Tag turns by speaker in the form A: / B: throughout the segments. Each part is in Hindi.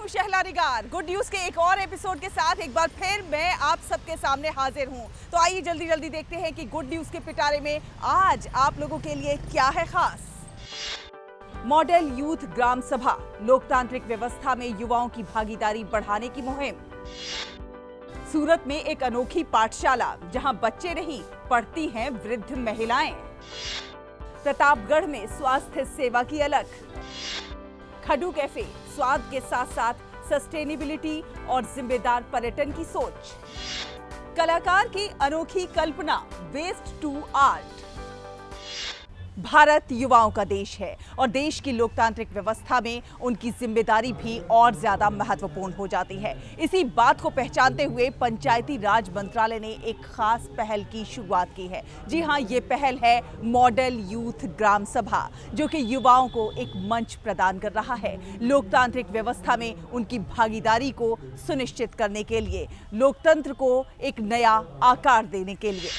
A: हूं शहला निगार। गुड न्यूज के एक और एपिसोड के साथ एक बार फिर मैं आप सबके सामने हाजिर हूं। तो आइए जल्दी जल्दी देखते हैं कि गुड न्यूज के पिटारे में आज आप लोगों के लिए क्या है खास। मॉडल यूथ ग्राम सभा, लोकतांत्रिक व्यवस्था में युवाओं की भागीदारी बढ़ाने की मुहिम। सूरत में एक अनोखी पाठशाला जहां बच्चे नहीं पढ़ती हैं वृद्ध महिलाएं। प्रतापगढ़ में स्वास्थ्य सेवा की अलख। खडू कैफे, स्वाद के साथ साथ सस्टेनेबिलिटी और जिम्मेदार पर्यटन की सोच। कलाकार की अनोखी कल्पना, वेस्ट टू आर्ट। भारत युवाओं का देश है और देश की लोकतांत्रिक व्यवस्था में उनकी जिम्मेदारी भी और ज्यादा महत्वपूर्ण हो जाती है। इसी बात को पहचानते हुए पंचायती राज मंत्रालय ने एक खास पहल की शुरुआत की है। जी हां, ये पहल है मॉडल यूथ ग्राम सभा, जो कि युवाओं को एक मंच प्रदान कर रहा है लोकतांत्रिक व्यवस्था में उनकी भागीदारी को सुनिश्चित करने के लिए, लोकतंत्र को एक नया आकार देने के लिए।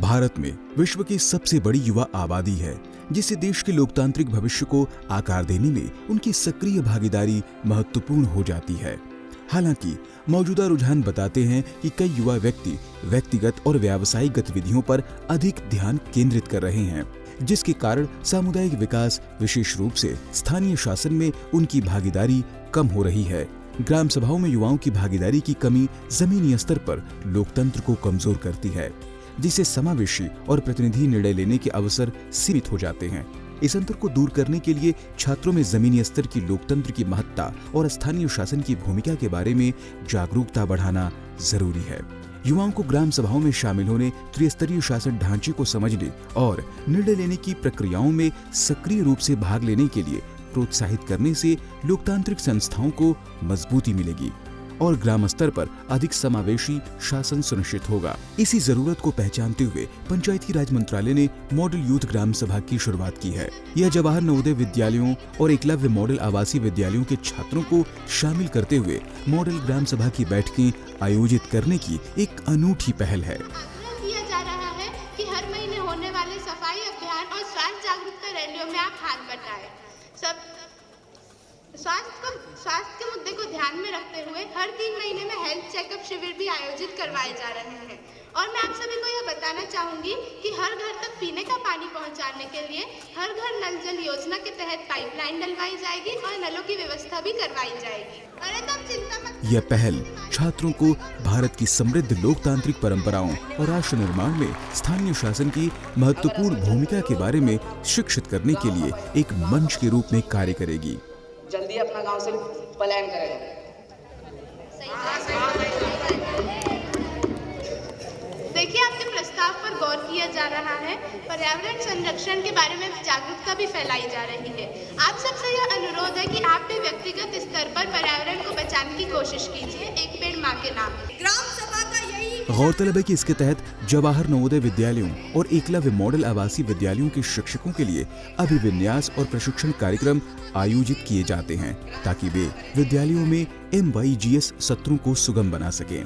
B: भारत में विश्व की सबसे बड़ी युवा आबादी है, जिससे देश के लोकतांत्रिक भविष्य को आकार देने में उनकी सक्रिय भागीदारी महत्वपूर्ण हो जाती है। हालांकि मौजूदा रुझान बताते हैं कि कई युवा व्यक्ति व्यक्तिगत और व्यावसायिक गतिविधियों पर अधिक ध्यान केंद्रित कर रहे हैं, जिसके कारण सामुदायिक विकास, विशेष रूप से स्थानीय शासन में उनकी भागीदारी कम हो रही है। ग्राम सभाओं में युवाओं की भागीदारी की कमी जमीनी स्तर पर लोकतंत्र को कमजोर करती है, जिससे समावेशी और प्रतिनिधि निर्णय लेने के अवसर सीमित हो जाते हैं। इस अंतर को दूर करने के लिए छात्रों में जमीनी स्तर की लोकतंत्र की महत्ता और स्थानीय शासन की भूमिका के बारे में जागरूकता बढ़ाना जरूरी है। युवाओं को ग्राम सभाओं में शामिल होने, त्रिस्तरीय शासन ढांचे को समझने और निर्णय लेने की प्रक्रियाओं में सक्रिय रूप से भाग लेने के लिए प्रोत्साहित करने से लोकतांत्रिक संस्थाओं को मजबूती मिलेगी और ग्राम स्तर पर अधिक समावेशी शासन सुनिश्चित होगा। इसी जरूरत को पहचानते हुए पंचायती राज मंत्रालय ने मॉडल यूथ ग्राम सभा की शुरुआत की है। यह जवाहर नवोदय विद्यालयों और एकलव्य मॉडल आवासीय विद्यालयों के छात्रों को शामिल करते हुए मॉडल ग्राम सभा की बैठकें आयोजित करने की एक अनूठी पहल है।
C: किया जा रहा है कि हर महीने होने वाले सफाई अभियान और स्वास्थ्य जागरूकता रैलियों में आप हाथ बटाएं। सब स्वास्थ्य के मुद्दे को ध्यान में रखते हुए हर 3 महीने में हेल्थ चेकअप शिविर भी आयोजित करवाए जा रहे हैं। और मैं आप सभी को यह बताना चाहूंगी कि हर घर तक पीने का पानी पहुंचाने के लिए हर घर नल जल योजना के तहत पाइपलाइन डलवाई जाएगी और नलों की व्यवस्था भी करवाई जाएगी। अरे तब चिंता मत।
B: यह पहल छात्रों को भारत की समृद्ध लोकतांत्रिक परंपराओं और राष्ट्र निर्माण में स्थानीय शासन की महत्वपूर्ण भूमिका के बारे में शिक्षित करने के लिए एक मंच के रूप में कार्य करेगी।
D: जल्दी अपना गांव से पलायन करें।
C: देखिए, आपके प्रस्ताव पर गौर किया जा रहा है। पर्यावरण संरक्षण के बारे में जागरूकता भी फैलाई जा रही है। आप सबसे यह अनुरोध है कि आप भी व्यक्तिगत स्तर पर पर्यावरण को बचाने की कोशिश कीजिए। एक पेड़ मां के नाम। ग्राम सभा का यही
B: गौरतलब है कि इसके तहत जवाहर नवोदय विद्यालयों और एकलव्य मॉडल आवासीय विद्यालयों के शिक्षकों के लिए अभिविन्यास और प्रशिक्षण कार्यक्रम आयोजित किए जाते हैं, ताकि वे विद्यालयों में MYGS सत्रों को सुगम बना सकें।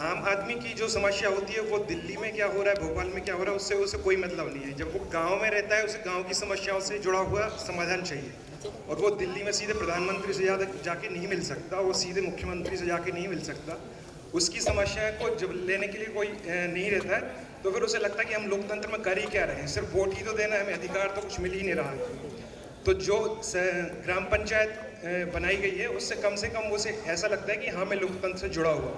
E: आम आदमी की जो समस्या होती है वो दिल्ली में क्या हो रहा है, भोपाल में क्या हो रहा है, उससे उसे कोई मतलब नहीं है। जब वो गांव में रहता है, उसे गांव की समस्याओं से जुड़ा हुआ समाधान चाहिए, और वो दिल्ली में सीधे प्रधानमंत्री से जाके नहीं मिल सकता, वो सीधे मुख्यमंत्री से जाके नहीं मिल सकता। उसकी समस्या को जब लेने के लिए कोई नहीं रहता है, तो फिर उसे लगता है कि हम लोकतंत्र में कर ही क्या रहे हैं, सिर्फ वोट ही तो देना है, हमें अधिकार तो कुछ मिल ही नहीं रहा है। तो जो ग्राम पंचायत बनाई गई है, उससे कम उसे ऐसा लगता है कि हाँ, मैं लोकतंत्र से जुड़ा हुआ।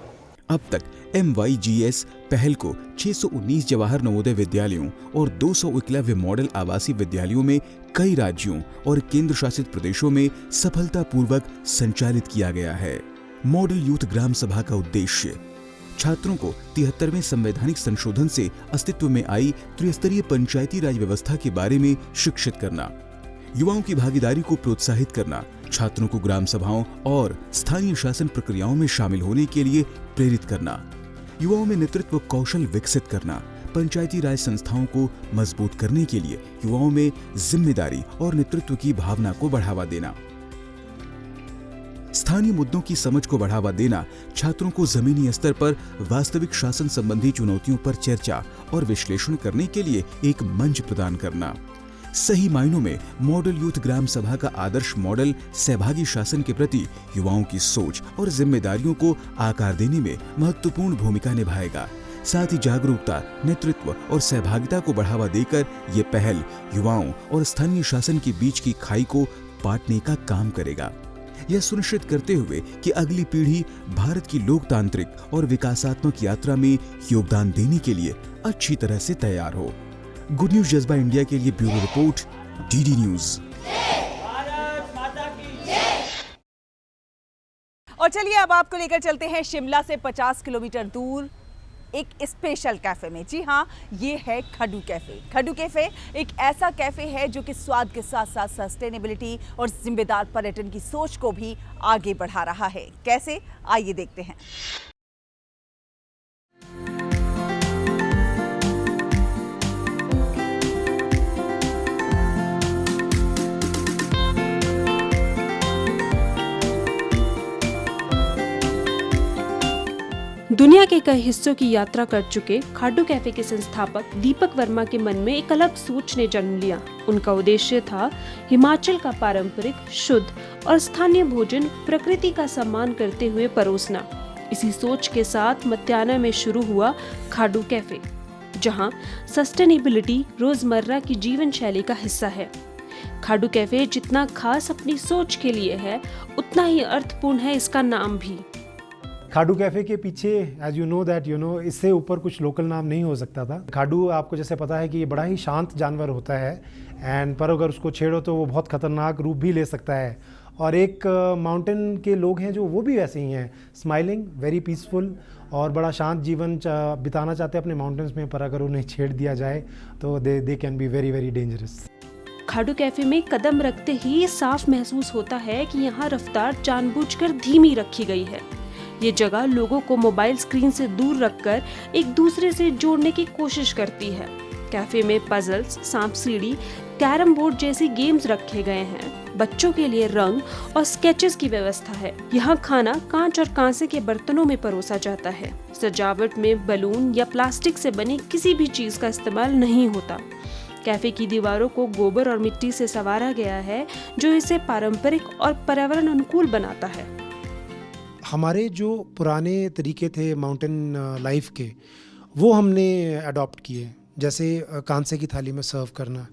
B: अब तक MYGS पहल को 619 जवाहर नवोदय विद्यालयों और 200 एकलव्य मॉडल आवासीय विद्यालयों में कई राज्यों और केंद्र शासित प्रदेशों में सफलतापूर्वक संचालित किया गया है। मॉडल यूथ ग्राम सभा का उद्देश्य छात्रों को 73वें संवैधानिक संशोधन से अस्तित्व में आई त्रिस्तरीय पंचायती राज व्यवस्था के बारे में शिक्षित करना, युवाओं की भागीदारी को प्रोत्साहित करना, छात्रों को ग्राम सभाओं और स्थानीय शासन प्रक्रियाओं में शामिल होने के लिए प्रेरित करना, युवाओं में नेतृत्व कौशल विकसित करना, पंचायती राज संस्थाओं को मजबूत करने के लिए युवाओं में जिम्मेदारी और नेतृत्व की भावना को बढ़ावा देना, स्थानीय मुद्दों की समझ को बढ़ावा देना, छात्रों को जमीनी स्तर पर वास्तविक शासन संबंधी चुनौतियों पर चर्चा और विश्लेषण करने के लिए एक मंच प्रदान करना, सही मायनों में मॉडल यूथ ग्राम सभा का आदर्श मॉडल सहभागी शासन के प्रति युवाओं की सोच और जिम्मेदारियों को आकार देने में महत्वपूर्ण भूमिका निभाएगा। साथ ही जागरूकता, नेतृत्व और सहभागिता को बढ़ावा देकर ये पहल युवाओं और स्थानीय शासन के बीच की खाई को पाटने का काम करेगा। यह सुनिश्चित करते हुए कि अगली पीढ़ी भारत की लोकतांत्रिक और विकासात्मक यात्रा में योगदान देने के लिए अच्छी तरह से तैयार हो। गुड न्यूज जज्बा इंडिया के लिए ब्यूरो रिपोर्ट, डीडी न्यूज।
A: और चलिए अब आपको लेकर चलते हैं शिमला से 50 किलोमीटर दूर एक स्पेशल कैफे में। जी हाँ, ये है खडू कैफे। खडू कैफे एक ऐसा कैफे है जो कि स्वाद के साथ साथ सस्टेनेबिलिटी और जिम्मेदार पर्यटन की सोच को भी आगे बढ़ा रहा है। कैसे, आइए देखते हैं।
F: दुनिया के कई हिस्सों की यात्रा कर चुके खाडू कैफे के संस्थापक दीपक वर्मा के मन में एक अलग सोच ने जन्म लिया। उनका उद्देश्य था हिमाचल का पारंपरिक, शुद्ध और स्थानीय भोजन प्रकृति का सम्मान करते हुए परोसना। इसी सोच के साथ मत्याना में शुरू हुआ खाडू कैफे, जहां सस्टेनेबिलिटी रोजमर्रा की जीवन शैली का हिस्सा है। खाडू कैफे जितना खास अपनी सोच के लिए है, उतना ही अर्थपूर्ण है इसका नाम भी।
G: खाडू कैफ़े के पीछे एज यू नो इससे ऊपर कुछ लोकल नाम नहीं हो सकता था। खाडू आपको जैसे पता है कि ये बड़ा ही शांत जानवर होता है एंड पर अगर उसको छेड़ो तो वो बहुत ख़तरनाक रूप भी ले सकता है। और एक माउंटेन के लोग हैं जो वो भी वैसे ही हैं, स्माइलिंग, वेरी पीसफुल और बड़ा शांत जीवन बिताना चाहते हैं अपने माउंटेन्स में, पर अगर उन्हें छेड़ दिया जाए तो they can be very very dangerous.
F: खाडू कैफे में कदम रखते ही साफ महसूस होता है कि यहाँ रफ्तार जानबूझकर धीमी रखी गई है। ये जगह लोगों को मोबाइल स्क्रीन से दूर रखकर एक दूसरे से जोड़ने की कोशिश करती है। कैफे में पजल्स, सांप सीढ़ी, कैरम बोर्ड जैसी गेम्स रखे गए हैं। बच्चों के लिए रंग और स्केचेस की व्यवस्था है। यहाँ खाना कांच और कांसे के बर्तनों में परोसा जाता है। सजावट में बलून या प्लास्टिक से बनी किसी भी चीज का इस्तेमाल नहीं होता। कैफे की दीवारों को गोबर और मिट्टी से संवारा गया है, जो इसे पारंपरिक और पर्यावरण अनुकूल बनाता है।
G: हमारे जो पुराने तरीके थे माउंटेन लाइफ के, वो हमने अडॉप्ट किए, जैसे कांसे की थाली में सर्व करना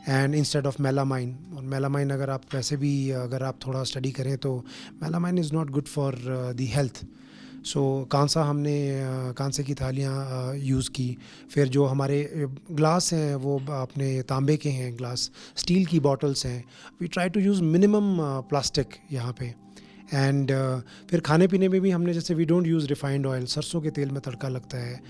G: एंड इंस्टेड ऑफ मेलामाइन। और मेलामाइन अगर आप वैसे भी अगर आप थोड़ा स्टडी करें तो melamine is not good for the health. So कांसे की थालियाँ यूज़ की। फिर जो हमारे ग्लास हैं वो अपने तांबे के हैं ग्लास, स्टील की बॉटल्स हैं। We try to use minimum plastic यहाँ पे। एंड फिर खाने पीने में भी हमने जैसे we don't use refined oil, सरसों के तेल में तड़का लगता है।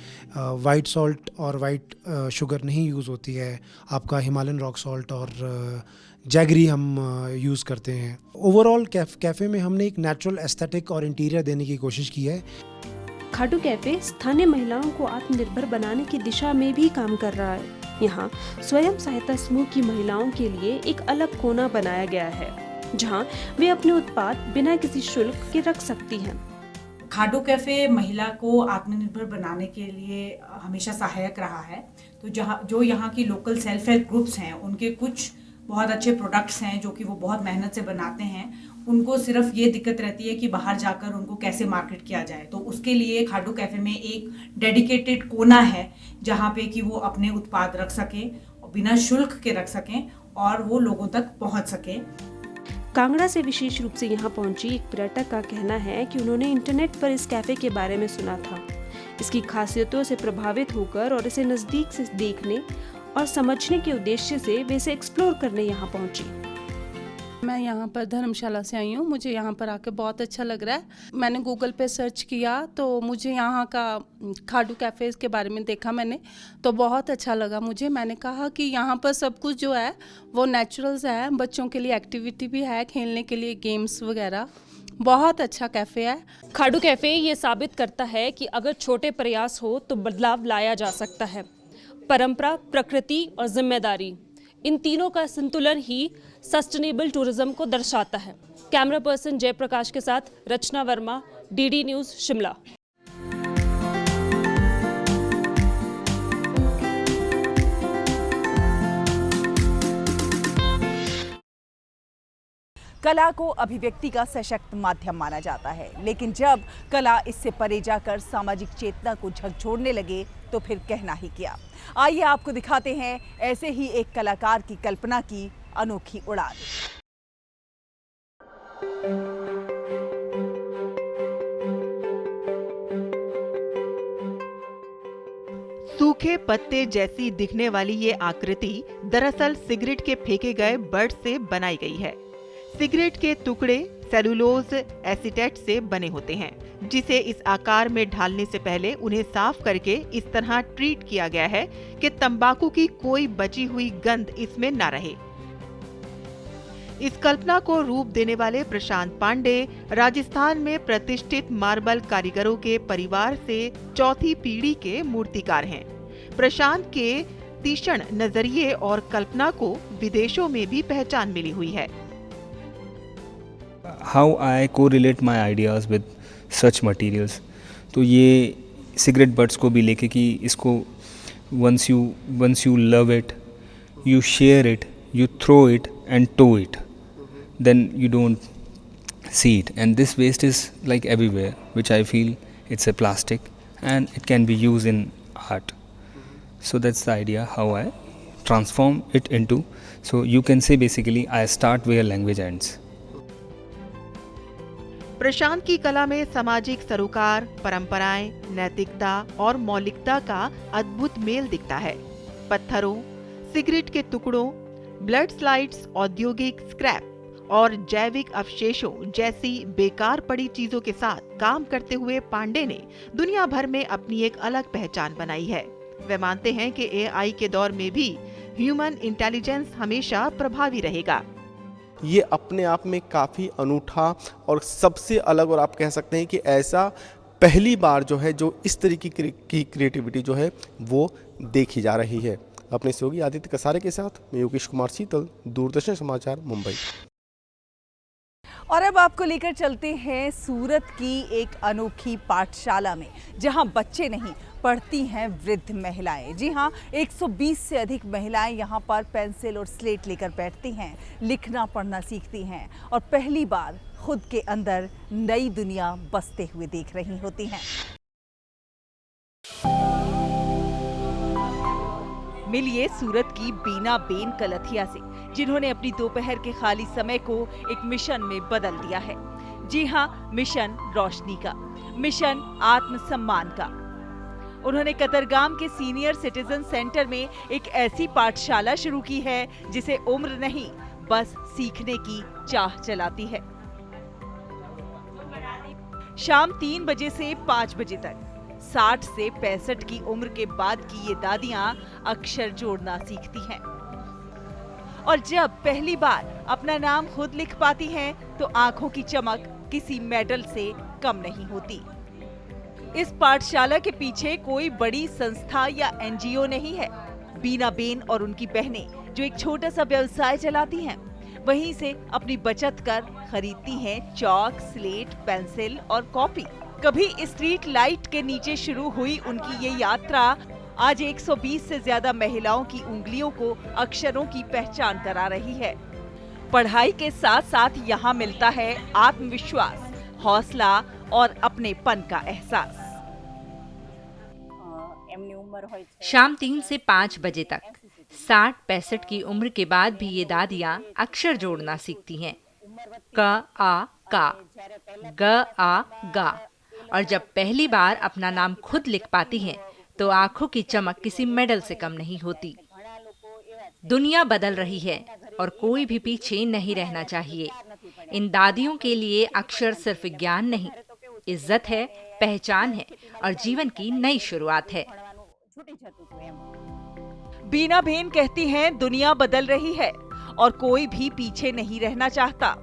G: वाइट सॉल्ट और वाइट शुगर नहीं यूज़ होती है। आपका हिमालयन रॉक सॉल्ट और जैगरी हम यूज़ करते हैं। ओवरऑल कैफ़े में हमने एक नेचुरल एस्थेटिक और इंटीरियर देने की कोशिश की है।
F: खाडू कैफे स्थानीय महिलाओं को आत्मनिर्भर बनाने की दिशा में भी काम कर रहा है। यहाँ स्वयं सहायता समूह की महिलाओं के लिए एक अलग कोना बनाया गया है, जहां वे अपने उत्पाद बिना किसी शुल्क के रख सकती हैं।
H: खाडू कैफ़े महिला को आत्मनिर्भर बनाने के लिए हमेशा सहायक रहा है। तो जो यहाँ की लोकल सेल्फ हेल्प ग्रुप्स हैं, उनके कुछ बहुत अच्छे प्रोडक्ट्स हैं जो कि वो बहुत मेहनत से बनाते हैं। उनको सिर्फ ये दिक्कत रहती है कि बाहर जाकर उनको कैसे मार्केट किया जाए। तो उसके लिए खाडू कैफ़े में एक डेडिकेटेड कोना है जहाँ पे कि वो अपने उत्पाद रख सकें, बिना शुल्क के रख सकें और वो लोगों तक पहुँच सकें।
F: कांगड़ा से विशेष रूप से यहाँ पहुंची एक पर्यटक का कहना है कि उन्होंने इंटरनेट पर इस कैफे के बारे में सुना था। इसकी खासियतों से प्रभावित होकर और इसे नजदीक से देखने और समझने के उद्देश्य से वे इसे एक्सप्लोर करने यहाँ पहुंची।
I: मैं यहाँ पर धर्मशाला से आई हूँ। मुझे यहाँ पर आकर बहुत अच्छा लग रहा है। मैंने गूगल पे सर्च किया तो मुझे यहाँ का खाडू कैफ़े के बारे में देखा मैंने, तो बहुत अच्छा लगा मुझे। मैंने कहा कि यहाँ पर सब कुछ जो है वो नेचुरल्स है, बच्चों के लिए एक्टिविटी भी है, खेलने के लिए गेम्स वगैरह। बहुत अच्छा कैफ़े है।
F: खाडू कैफे ये साबित करता है कि अगर छोटे प्रयास हो तो बदलाव लाया जा सकता है। परंपरा, प्रकृति और जिम्मेदारी, इन तीनों का संतुलन ही सस्टेनेबल टूरिज्म को दर्शाता है। कैमरा पर्सन जयप्रकाश के साथ रचना वर्मा, डीडी न्यूज़, शिमला।
A: कला को अभिव्यक्ति का सशक्त माध्यम माना जाता है, लेकिन जब कला इससे परे जाकर सामाजिक चेतना को झकझोरने लगे तो फिर कहना ही क्या। आइए आपको दिखाते हैं ऐसे ही एक कलाकार की कल्पना की अनोखी उड़ान।
J: सूखे पत्ते जैसी दिखने वाली ये आकृति दरअसल सिगरेट के फेंके गए बर्ड से बनाई गई है। सिगरेट के टुकड़े सेलुलोज एसीटेट से बने होते हैं, जिसे इस आकार में ढालने से पहले उन्हें साफ करके इस तरह ट्रीट किया गया है कि तंबाकू की कोई बची हुई गंध इसमें न रहे। इस कल्पना को रूप देने वाले प्रशांत पांडे राजस्थान में प्रतिष्ठित मार्बल कारीगरों के परिवार से चौथी पीढ़ी के मूर्तिकार हैं। प्रशांत के तीक्ष्ण नजरिए और कल्पना को विदेशों में भी पहचान मिली हुई है।
K: How I correlate my ideas with such materials, तो ये सिगरेट बट्स को भी लेके कि इसको once you love it, you share it, you throw it and tow it, then you don't see it, and this waste is like everywhere, which I feel it's a plastic and it can be used in art. So that's the idea how I transform it into, so you can say basically I start where language ends.
J: प्रशांत की कला में सामाजिक सरोकार, परंपराएं, नैतिकता और मौलिकता का अद्भुत मेल दिखता है। पत्थरों, सिगरेट के टुकड़ों, ब्लड स्लाइड्स, औद्योगिक स्क्रैप और जैविक अवशेषों जैसी बेकार पड़ी चीजों के साथ काम करते हुए पांडे ने दुनिया भर में अपनी एक अलग पहचान बनाई है। वे मानते हैं कि एआई के दौर में भी ह्यूमन इंटेलिजेंस हमेशा प्रभावी रहेगा।
L: ये अपने आप में काफ़ी अनूठा और सबसे अलग, और आप कह सकते हैं कि ऐसा पहली बार जो है जो इस तरीके की क्रिएटिविटी जो है वो देखी जा रही है। अपने सहयोगी आदित्य कसारे के साथ मैं योगेश कुमार शीतल, दूरदर्शन समाचार, मुंबई।
A: और अब आपको लेकर चलते हैं सूरत की एक अनोखी पाठशाला में, जहां बच्चे नहीं पढ़ती हैं वृद्ध महिलाएं। जी हां, 120 से अधिक महिलाएं यहां पर पेंसिल और स्लेट लेकर बैठती हैं, लिखना पढ़ना सीखती हैं और पहली बार खुद के अंदर नई दुनिया बसते हुए देख रही होती हैं। मिलिए सूरत की बीना बेन कलथिया से, जिन्होंने अपनी दोपहर के खाली समय को एक मिशन में बदल दिया है। जी हां, मिशन रोशनी का, मिशन आत्मसम्मान का। उन्होंने कतरगाम के सीनियर सिटीजन सेंटर में एक ऐसी पाठशाला शुरू की है जिसे उम्र नहीं, बस सीखने की चाह चलाती है। शाम 3 बजे से 5 बजे तक 60 से 65 की उम्र के बाद की ये दादियां अक्षर जोड़ना सीखती हैं। और जब पहली बार अपना नाम खुद लिख पाती हैं, तो आंखों की चमक किसी मेडल से कम नहीं होती। इस पाठशाला के पीछे कोई बड़ी संस्था या एनजीओ नहीं है। बीना बेन और उनकी बहनें जो एक छोटा सा व्यवसाय चलाती हैं, वहीं से अपनी बचत कर खरीदती हैं चौक, स्लेट, पेंसिल और कॉपी। कभी स्ट्रीट लाइट के नीचे शुरू हुई उनकी ये यात्रा आज 120 से ज्यादा महिलाओं की उंगलियों को अक्षरों की पहचान करा रही है। पढ़ाई के साथ साथ यहाँ मिलता है आत्मविश्वास, हौसला और अपनेपन का एहसास।
M: शाम 3 से 5 बजे तक 60-65 की उम्र के बाद भी ये दादियाँ अक्षर जोड़ना सीखती हैं। क आ का, ग आ गा। और जब पहली बार अपना नाम खुद लिख पाती हैं, तो आंखों की चमक किसी मेडल से कम नहीं होती। दुनिया बदल रही है और कोई भी पीछे नहीं रहना चाहिए। इन दादियों के लिए अक्षर सिर्फ ज्ञान नहीं, इज्जत है, पहचान है और जीवन की नई शुरुआत है।
A: बीना बेन कहती हैं, दुनिया बदल रही है और कोई भी पीछे नहीं रहना चाहता।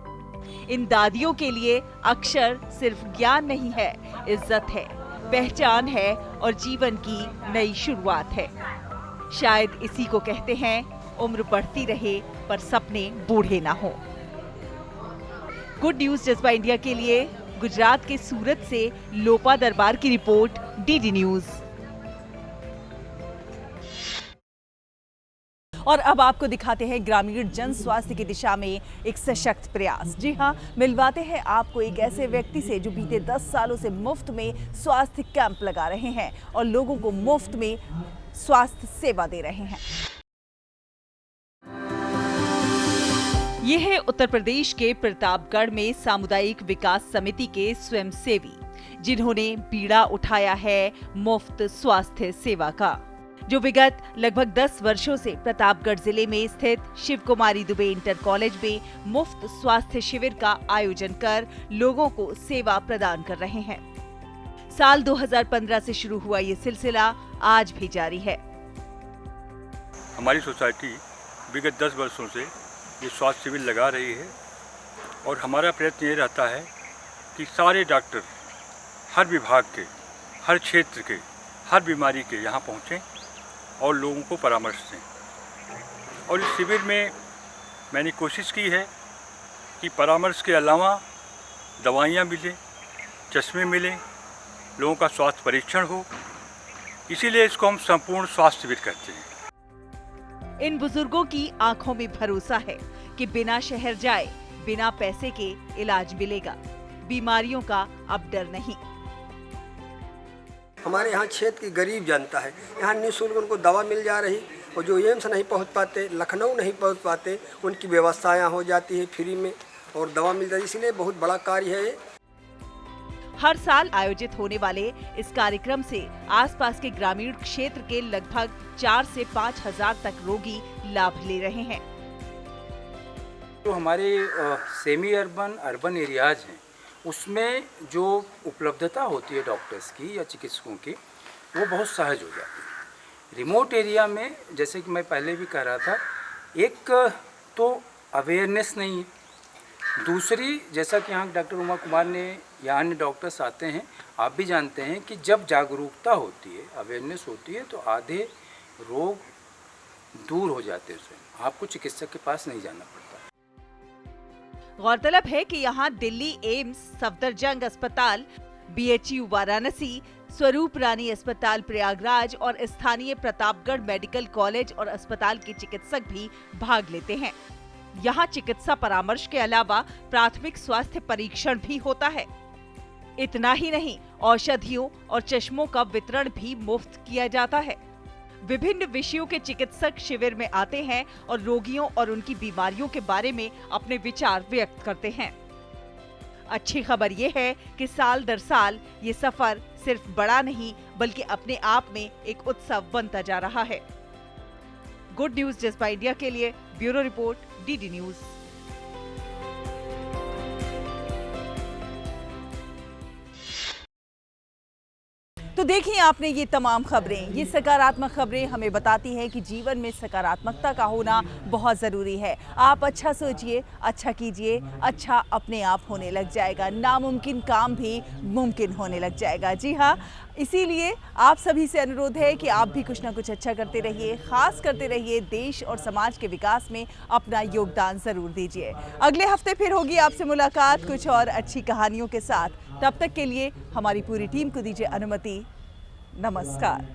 A: इन दादियों के लिए अक्षर सिर्फ ज्ञान नहीं है, इज्जत है, पहचान है और जीवन की नई शुरुआत है। शायद इसी को कहते हैं, उम्र बढ़ती रहे पर सपने बूढ़े ना हो। गुड न्यूज जज्बा इंडिया के लिए गुजरात के सूरत से लोपा दरबार की रिपोर्ट, डीडी न्यूज। और अब आपको दिखाते हैं ग्रामीण जन स्वास्थ्य की दिशा में एक सशक्त प्रयास। जी हाँ, मिलवाते हैं आपको एक ऐसे व्यक्ति से जो बीते 10 सालों से मुफ्त में स्वास्थ्य कैंप लगा रहे हैं और लोगों को मुफ्त में स्वास्थ्य सेवा दे रहे हैं। ये है उत्तर प्रदेश के प्रतापगढ़ में सामुदायिक विकास समिति के स्वयंसेवी, जिन्होंने बीड़ा उठाया है मुफ्त स्वास्थ्य सेवा का, जो विगत लगभग 10 वर्षों से प्रतापगढ़ जिले में स्थित शिव कुमारी दुबे इंटर कॉलेज में मुफ्त स्वास्थ्य शिविर का आयोजन कर लोगों को सेवा प्रदान कर रहे हैं। साल 2015 से शुरू हुआ ये सिलसिला आज भी जारी है।
N: हमारी सोसाइटी विगत 10 वर्षों से ये स्वास्थ्य शिविर लगा रही है और हमारा प्रयत्न ये रहता है कि सारे डॉक्टर हर विभाग के, हर क्षेत्र के, हर बीमारी के यहाँ पहुँचें और लोगों को परामर्श दें। और इस शिविर में मैंने कोशिश की है कि परामर्श के अलावा दवाइयाँ मिलें, चश्मे मिलें, लोगों का स्वास्थ्य परीक्षण हो, इसीलिए इसको हम संपूर्ण स्वास्थ्य शिविर कहते हैं।
A: इन बुजुर्गों की आंखों में भरोसा है कि बिना शहर जाए, बिना पैसे के इलाज मिलेगा। बीमारियों का अब डर नहीं।
O: हमारे यहाँ क्षेत्र की गरीब जनता है, यहाँ निःशुल्क उनको दवा मिल जा रही, और जो एम्स नहीं पहुँच पाते, लखनऊ नहीं पहुँच पाते, उनकी व्यवस्था यहाँ हो जाती है फ्री में और दवा मिल जाती है। इसलिए बहुत बड़ा कार्य है ये।
A: हर साल आयोजित होने वाले इस कार्यक्रम से आसपास के ग्रामीण क्षेत्र के लगभग 4 से 5 हजार तक रोगी लाभ ले रहे हैं।
P: जो हमारे सेमी अर्बन अर्बन एरियाज हैं, उसमें जो उपलब्धता होती है डॉक्टर्स की या चिकित्सकों की, वो बहुत सहज हो जाती है। रिमोट एरिया में, जैसे कि मैं पहले भी कह रहा था, एक तो अवेयरनेस नहीं है, दूसरी जैसा कि यहाँ डॉक्टर उमा कुमार ने या अन्य डॉक्टर्स आते हैं, आप भी जानते हैं कि जब जागरूकता होती है, अवेयरनेस होती है, तो आधे रोग दूर हो जाते हैं। आपको चिकित्सक के पास नहीं जाना पड़ता।
A: गौरतलब है कि यहाँ दिल्ली एम्स, सफदरजंग अस्पताल, BHU वाराणसी, स्वरूप रानी अस्पताल प्रयागराज और स्थानीय प्रतापगढ़ मेडिकल कॉलेज और अस्पताल के चिकित्सक भी भाग लेते हैं। यहाँ चिकित्सा परामर्श के अलावा प्राथमिक स्वास्थ्य परीक्षण भी होता है। इतना ही नहीं, औषधियों और चश्मों का वितरण भी मुफ्त किया जाता है। विभिन्न विषयों के चिकित्सक शिविर में आते हैं और रोगियों और उनकी बीमारियों के बारे में अपने विचार व्यक्त करते हैं। अच्छी खबर ये है कि साल दर साल ये सफर सिर्फ बड़ा नहीं, बल्कि अपने आप में एक उत्सव बनता जा रहा है। गुड न्यूज जज्बा इंडिया के लिए ब्यूरो रिपोर्ट, DD न्यूज। तो देखिए आपने ये तमाम खबरें, ये सकारात्मक खबरें हमें बताती हैं कि जीवन में सकारात्मकता का होना बहुत ज़रूरी है। आप अच्छा सोचिए, अच्छा कीजिए, अच्छा अपने आप होने लग जाएगा, नामुमकिन काम भी मुमकिन होने लग जाएगा। जी हाँ, इसीलिए आप सभी से अनुरोध है कि आप भी कुछ ना कुछ अच्छा करते रहिए, खास करते रहिए, देश और समाज के विकास में अपना योगदान ज़रूर दीजिए। अगले हफ्ते फिर होगी आपसे मुलाकात कुछ और अच्छी कहानियों के साथ। तब तक के लिए हमारी पूरी टीम को दीजिए अनुमति। नमस्कार।